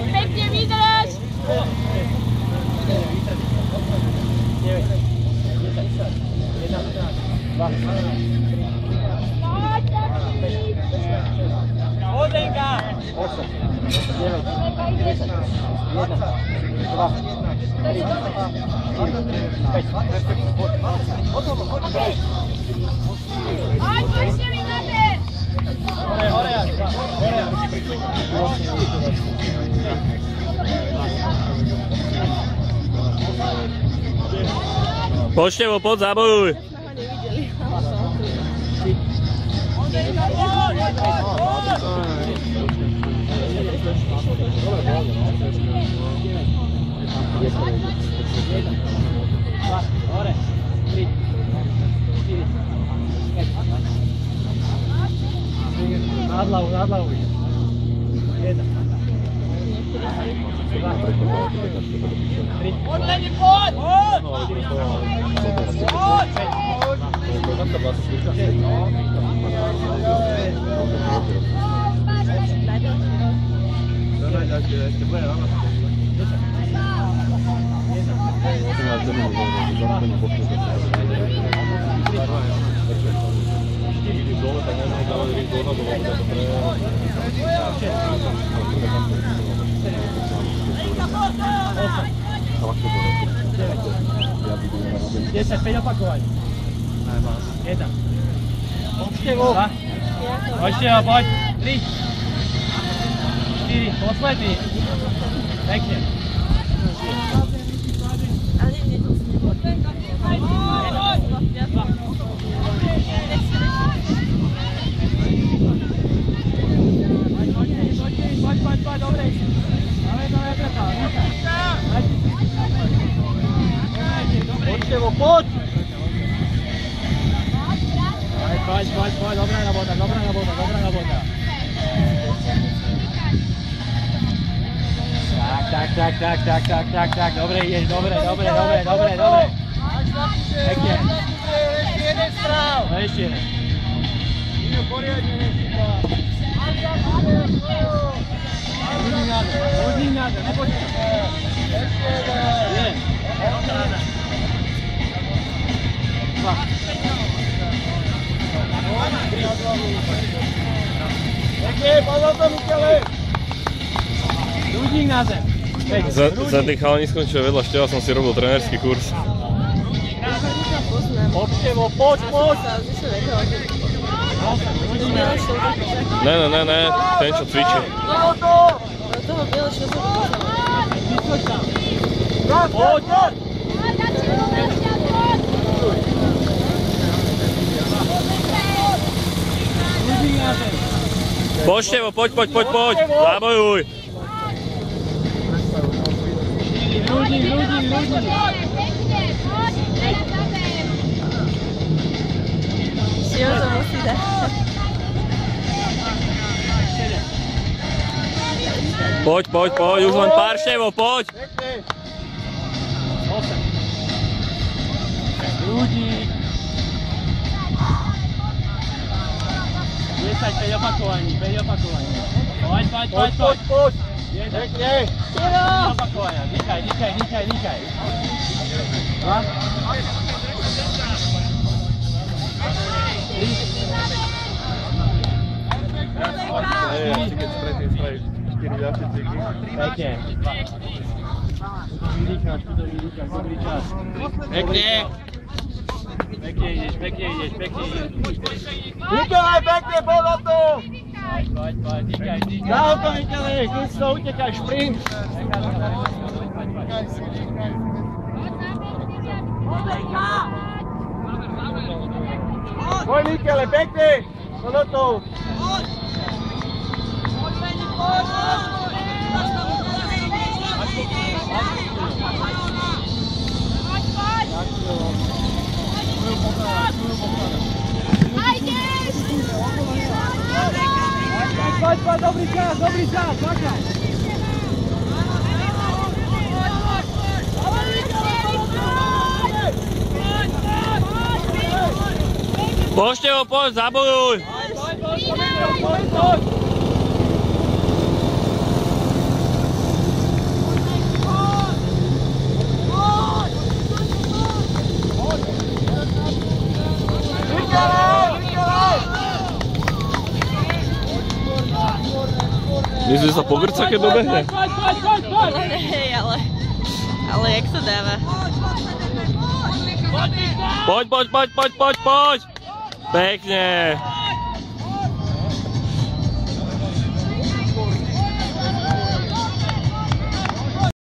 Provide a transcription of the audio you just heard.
Poď pekne, vydrž! Odenka! 8, 9, 10, 11, 12, 3, 4, 5, 6, 7, 8, 9, 10. Aj, poďte mi na ten! Hore, Poštevo, poď, zabojuj! Hore, 3, 4, 5. Nad hlavu. 1. 2. 3. Poď, Leni, poď! Poď! 10, 5 opakovaní. 1. Poštevo. 2. Poštevo, poď. 3. 4. Posledný. Pekne. Poď, dobre. Dávaj, prepáva. Poštevo, poď! Poď, dobrá robota. Tak, dobre ideš, dobre. Pekne. Ešte jeden stráv. No ešte jeden. Ino poriadne nechýba. Ľudí nádher, nepočkaj. Ešte jeden. Pekne, pozor to, Michale. Ľudí na zem. Za tých chalani skončil vedľa Števa, som si robil trénerský kurz. Poštevo, poď. Ne, ten čo cvičí. Toho bieleho Poď! Poštevo, poď, zabojuj! Ľudí. Sio to musí dať. Poď, už len pár, Števo, poď! 8. Ľudí. 10, 5 opakovaní. Poď. Pekne. 4 opakovania. Dýchaj. 2. 3. Vydýcháš, dobrý čas. Pekne ideš. Michale, pekne, pozor tu. Poď, dýchaj. Dál to, Michale, kústo, utekaj, šprint. Poď, Michale, pekne, pozor tu. Poď, dobrý čas, čakaj. Poštevo, poď, zabojuj! Poď. Myslíš, že sa povrca, keď dobehne? Hej, ale jak sa dáva? Poď! Pekne!